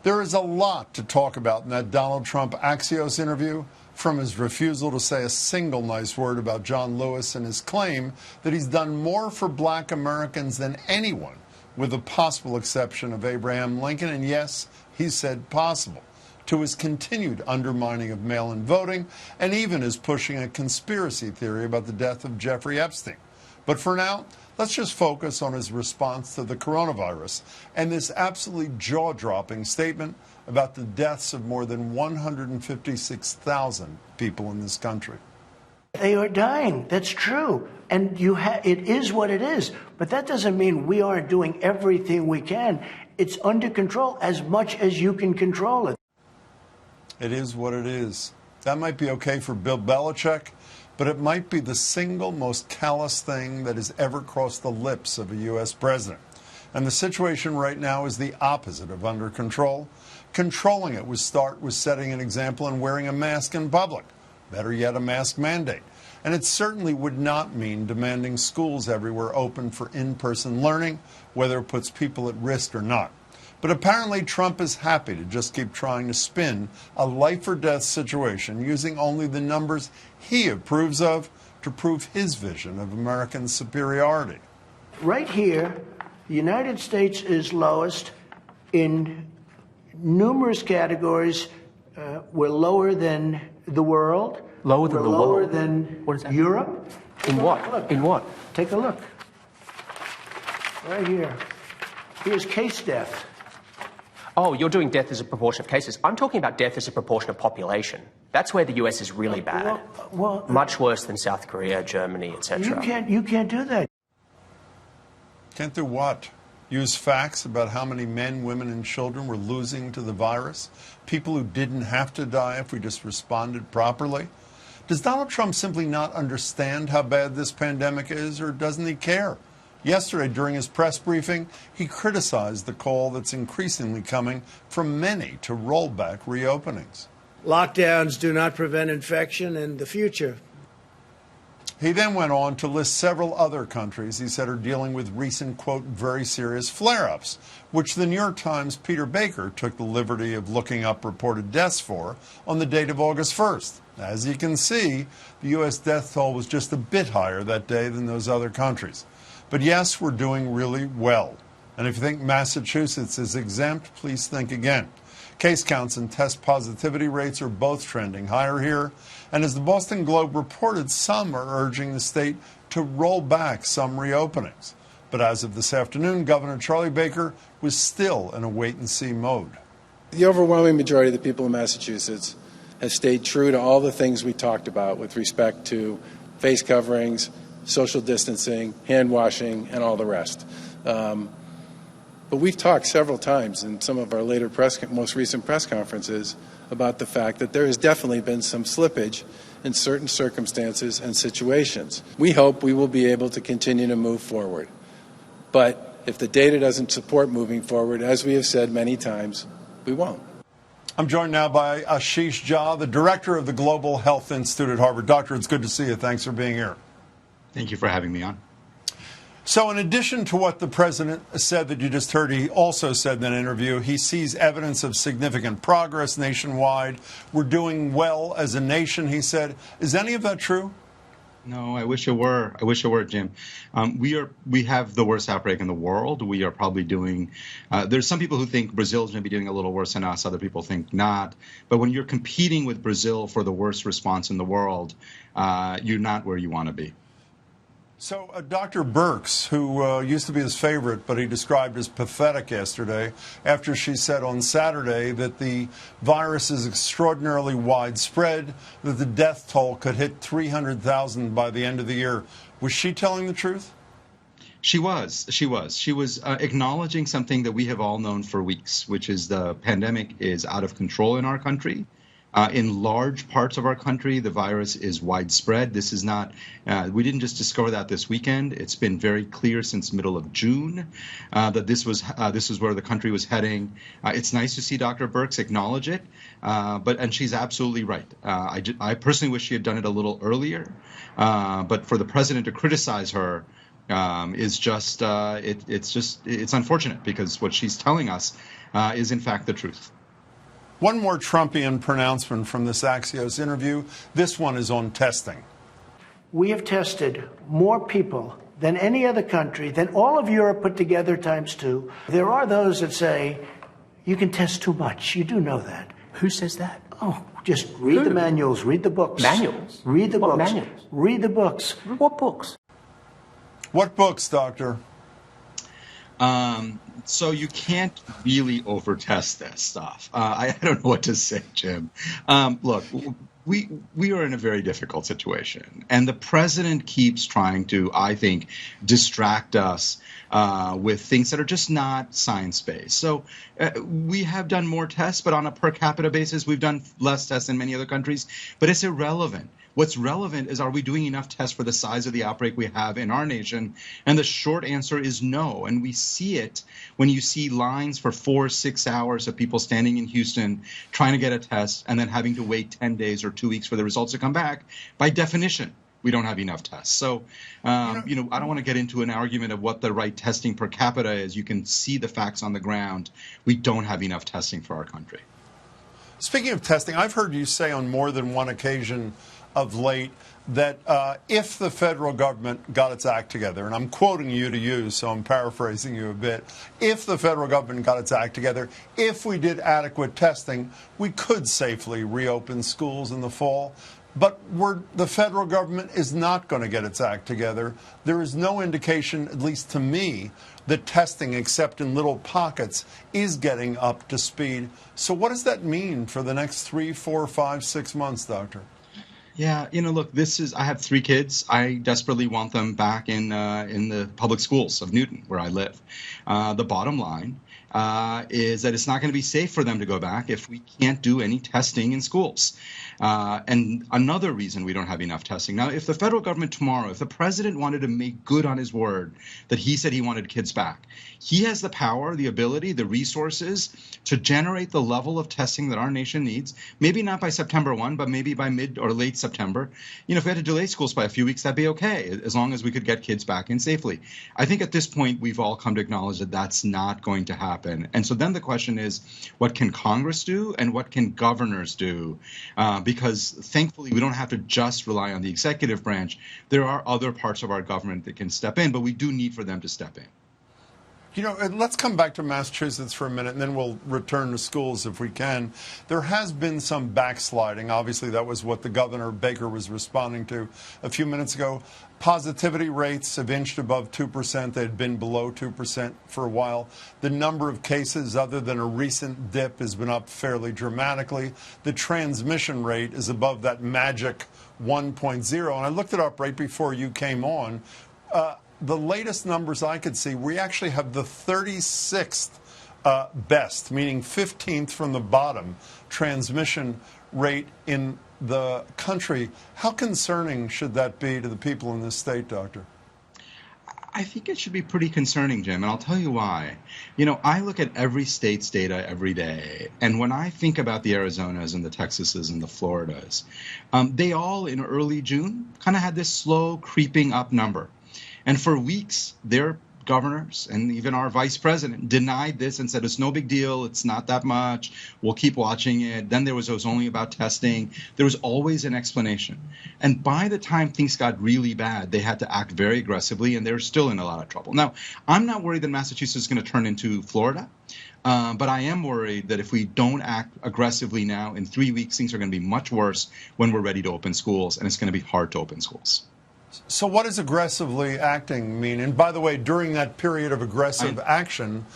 There is a lot to talk about in that Donald Trump Axios interview, from his refusal to say a single nice word about John Lewis and his claim that he's done more for black Americans than anyone, with the possible exception of Abraham Lincoln, and yes, he said possible, to his continued undermining of mail-in voting, and even his pushing a conspiracy theory about the death of Jeffrey Epstein. But for now, let's just focus on his response to the coronavirus and this absolutely jaw-dropping statement about the deaths of more than 156,000 people in this country. They are dying. That's true. And it is what it is. But that doesn't mean we aren't doing everything we can. It's under control as much as you can control it. It is what it is. That might be okay for Bill Belichick, but it might be the single most callous thing that has ever crossed the lips of a U.S. president. And the situation right now is the opposite of under control. Controlling it would start with setting an example and wearing a mask in public. Better yet, a mask mandate. And it certainly would not mean demanding schools everywhere open for in-person learning, whether it puts people at risk or not. But apparently Trump is happy to just keep trying to spin a life-or-death situation using only the numbers he approves of to prove his vision of American superiority. Right here, the United States is lowest in numerous categories. We're lower than the world. Lower than the lower world? Than what is that? Europe. In what? Look. In what? Take a look. Right here. Here's case death. Oh, you're doing death as a proportion of cases. I'm talking about death as a proportion of population. That's where the US is really bad. Well, much worse than South Korea, Germany, etc. You can't do that. Can't do what? Use facts about how many men, women, and children were losing to the virus? People who didn't have to die if we just responded properly? Does Donald Trump simply not understand how bad this pandemic is, or doesn't he care? Yesterday, during his press briefing, he criticized the call that's increasingly coming from many to roll back reopenings. Lockdowns do not prevent infection in the future. He then went on to list several other countries he said are dealing with recent, quote, very serious flare-ups, which the New York Times' Peter Baker took the liberty of looking up reported deaths for on the date of August 1st. As you can see, the U.S. death toll was just a bit higher that day than those other countries. But yes, we're doing really well. And if you think Massachusetts is exempt, please think again. Case counts and test positivity rates are both trending higher here. And as the Boston Globe reported, some are urging the state to roll back some reopenings. But as of this afternoon, Governor Charlie Baker was still in a wait-and-see mode. The overwhelming majority of the people in Massachusetts have stayed true to all the things we talked about with respect to face coverings, social distancing, hand washing, and all the rest. But we've talked several times in some of our most recent press conferences about the fact that there has definitely been some slippage in certain circumstances and situations. We hope we will be able to continue to move forward. But if the data doesn't support moving forward, as we have said many times, we won't. I'm joined now by Ashish Jha, the director of the Global Health Institute at Harvard. Doctor, it's good to see you. Thanks for being here. Thank you for having me on. So in addition to what the president said that you just heard, he also said in an interview he sees evidence of significant progress nationwide. We're doing well as a nation, he said. Is any of that true? No, I wish it were. I wish it were, Jim. We have the worst outbreak in the world. We are probably doing, there's some people who think Brazil's maybe doing a little worse than us. Other people think not. But when you're competing with Brazil for the worst response in the world, you're not where you want to be. So Dr. Birx, who used to be his favorite, but he described as pathetic yesterday, after she said on Saturday that the virus is extraordinarily widespread, that the death toll could hit 300,000 by the end of the year. Was she telling the truth? She was. She was acknowledging something that we have all known for weeks, which is the pandemic is out of control in our country. In large parts of our country, the virus is widespread. This is not, we didn't just discover that this weekend. It's been very clear since middle of June that this was where the country was heading. It's nice to see Dr. Birx acknowledge it, and she's absolutely right. I personally wish she had done it a little earlier, but for the president to criticize her is just it's unfortunate, because what she's telling us is in fact the truth. One more Trumpian pronouncement from this Axios interview. This one is on testing. We have tested more people than any other country, than all of Europe put together times two. There are those that say, you can test too much. You do know that. Who says that? Oh, just read the manuals, read the books. Manuals? Read the What books. manuals? Read the books. What books? What books, Doctor? So you can't really overtest this stuff. I don't know what to say, Jim. Look, we are in a very difficult situation, and the president keeps trying to, I think, distract us with things that are just not science-based. So we have done more tests, but on a per capita basis, we've done less tests than many other countries. But it's irrelevant. What's relevant is, are we doing enough tests for the size of the outbreak we have in our nation? And the short answer is no. And we see it when you see lines for 4 or 6 hours of people standing in Houston trying to get a test and then having to wait 10 days or 2 weeks for the results to come back. By definition, we don't have enough tests. So, I don't want to get into an argument of what the right testing per capita is. You can see the facts on the ground. We don't have enough testing for our country. Speaking of testing, I've heard you say on more than one occasion of late that if the federal government got its act together, and I'm quoting you to you, so I'm paraphrasing you a bit, if the federal government got its act together, if we did adequate testing, we could safely reopen schools in the fall. But the federal government is not going to get its act together. There is no indication, at least to me, that testing, except in little pockets, is getting up to speed. So what does that mean for the next 3, 4, 5, 6 months, Doctor? Yeah, look, I have 3 kids. I desperately want them back in the public schools of Newton, where I live. The bottom line is that it's not going to be safe for them to go back if we can't do any testing in schools. And another reason we don't have enough testing. Now, if the federal government tomorrow, if the president wanted to make good on his word that he said he wanted kids back, he has the power, the ability, the resources to generate the level of testing that our nation needs, maybe not by September 1, but maybe by mid or late September. If we had to delay schools by a few weeks, that'd be okay, as long as we could get kids back in safely. I think at this point, we've all come to acknowledge that that's not going to happen. And so then the question is, what can Congress do and what can governors do? Because thankfully, we don't have to just rely on the executive branch. There are other parts of our government that can step in, but we do need for them to step in. Let's come back to Massachusetts for a minute, and then we'll return to schools if we can. There has been some backsliding. Obviously, that was what the Governor Baker was responding to a few minutes ago. Positivity rates have inched above 2%. They had been below 2% for a while. The number of cases, other than a recent dip, has been up fairly dramatically. The transmission rate is above that magic 1.0. And I looked it up right before you came on. The latest numbers I could see, we actually have the 36th best, meaning 15th from the bottom, transmission rate in the country. How concerning should that be to the people in this state, Doctor? I think it should be pretty concerning, Jim, and I'll tell you why. I look at every state's data every day, and when I think about the Arizonas and the Texases and the Floridas, they all in early June kind of had this slow creeping up number. And for weeks, their governors and even our vice president denied this and said, it's no big deal. It's not that much. We'll keep watching it. Then it was only about testing. There was always an explanation. And by the time things got really bad, they had to act very aggressively, and they're still in a lot of trouble. Now, I'm not worried that Massachusetts is going to turn into Florida. But I am worried that if we don't act aggressively now, in 3 weeks, things are going to be much worse when we're ready to open schools, and it's going to be hard to open schools. So what does aggressively acting mean? And by the way, during that period of aggressive action,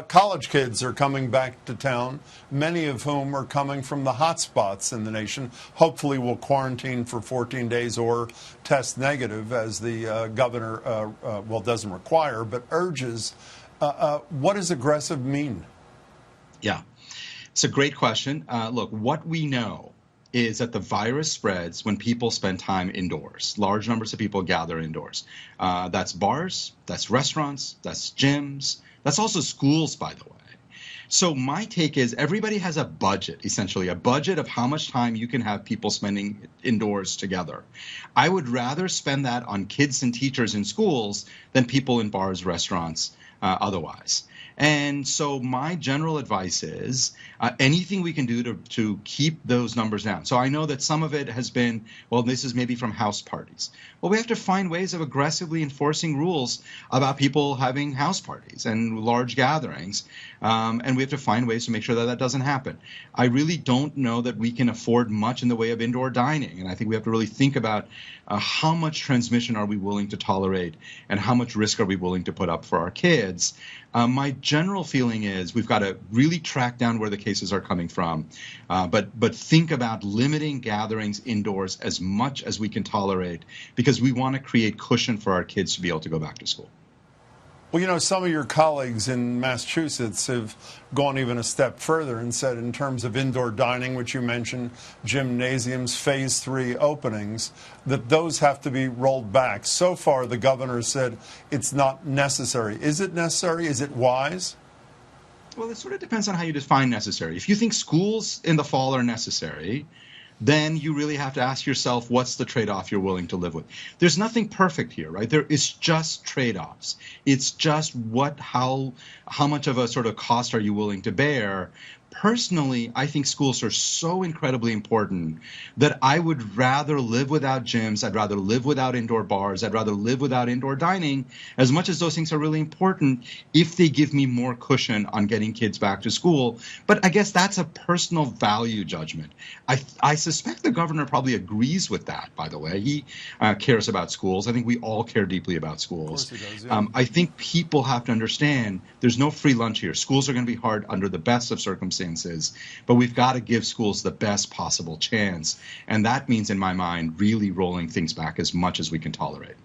college kids are coming back to town, many of whom are coming from the hot spots in the nation. Hopefully will quarantine for 14 days or test negative, as the governor, doesn't require, but urges. What does aggressive mean? Yeah, it's a great question. Look, what we know is that the virus spreads when people spend time indoors. Large numbers of people gather indoors. That's bars, that's restaurants, that's gyms, that's also schools, by the way. So my take is everybody has a budget, essentially, a budget of how much time you can have people spending indoors together. I would rather spend that on kids and teachers in schools than people in bars, restaurants, otherwise. And so my general advice is anything we can do to keep those numbers down. So I know that some of it has been, well, this is maybe from house parties. Well, we have to find ways of aggressively enforcing rules about people having house parties and large gatherings. And we have to find ways to make sure that that doesn't happen. I really don't know that we can afford much in the way of indoor dining. And I think we have to really think about how much transmission are we willing to tolerate and how much risk are we willing to put up for our kids. My general feeling is we've got to really track down where the cases are coming from, but think about limiting gatherings indoors as much as we can tolerate, because we want to create cushion for our kids to be able to go back to school. Well, you know, some of your colleagues in Massachusetts have gone even a step further and said in terms of indoor dining, which you mentioned, gymnasiums, phase 3 openings, that those have to be rolled back. So far, the governor said it's not necessary. Is it necessary? Is it wise? Well, it sort of depends on how you define necessary. If you think schools in the fall are necessary, then you really have to ask yourself, what's the trade-off you're willing to live with? There's nothing perfect here, right? There is just trade-offs. It's just how much of a sort of cost are you willing to bear? Personally, I think schools are so incredibly important that I would rather live without gyms. I'd rather live without indoor bars. I'd rather live without indoor dining, as much as those things are really important, if they give me more cushion on getting kids back to school. But I guess that's a personal value judgment. I suspect the governor probably agrees with that, by the way. He cares about schools. I think we all care deeply about schools. Of course he does, yeah. I think people have to understand there's no free lunch here. Schools are going to be hard under the best of circumstances. But we've got to give schools the best possible chance. And that means, in my mind, really rolling things back as much as we can tolerate.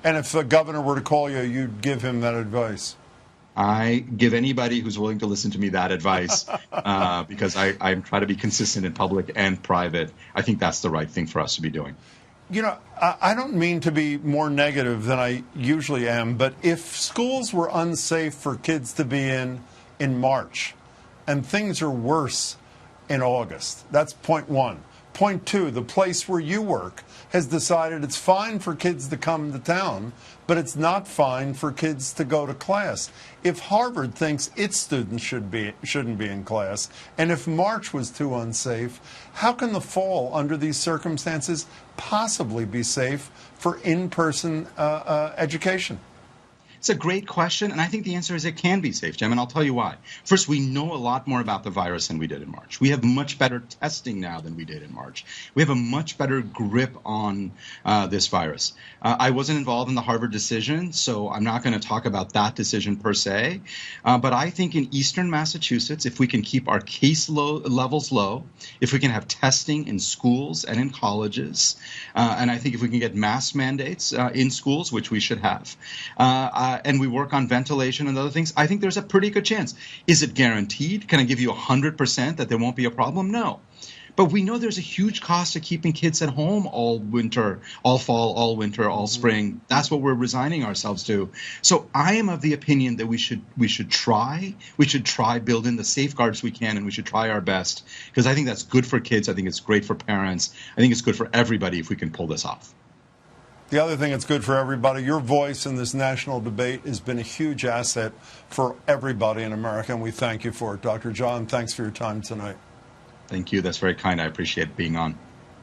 And if the governor were to call you, you'd give him that advice? I give anybody who's willing to listen to me that advice because I'm trying to be consistent in public and private. I think that's the right thing for us to be doing. You know, I don't mean to be more negative than I usually am, but if schools were unsafe for kids to be in March, and things are worse in August. That's point one. Point two, the place where you work has decided it's fine for kids to come to town, but it's not fine for kids to go to class. If Harvard thinks its students shouldn't be in class, and if March was too unsafe, how can the fall under these circumstances possibly be safe for in-person education? It's a great question, and I think the answer is it can be safe, Jim, and I'll tell you why. First, we know a lot more about the virus than we did in March. We have much better testing now than we did in March. We have a much better grip on this virus. I wasn't involved in the Harvard decision, so I'm not going to talk about that decision per se, but I think in eastern Massachusetts, if we can keep our case levels low, if we can have testing in schools and in colleges, and I think if we can get mask mandates in schools, which we should have, and we work on ventilation and other things, I think there's a pretty good chance. Is it guaranteed? Can I give you 100% that there won't be a problem? No. But we know there's a huge cost to keeping kids at home all winter, all fall, all winter, all spring. That's what we're resigning ourselves to. So I am of the opinion that we should try build in the safeguards we can, and we should try our best, because I think that's good for kids. I think it's great for parents. I think it's good for everybody if we can pull this off. The other thing that's good for everybody, your voice in this national debate has been a huge asset for everybody in America, and we thank you for it. Dr. Jha, thanks for your time tonight. Thank you. That's very kind. I appreciate being on.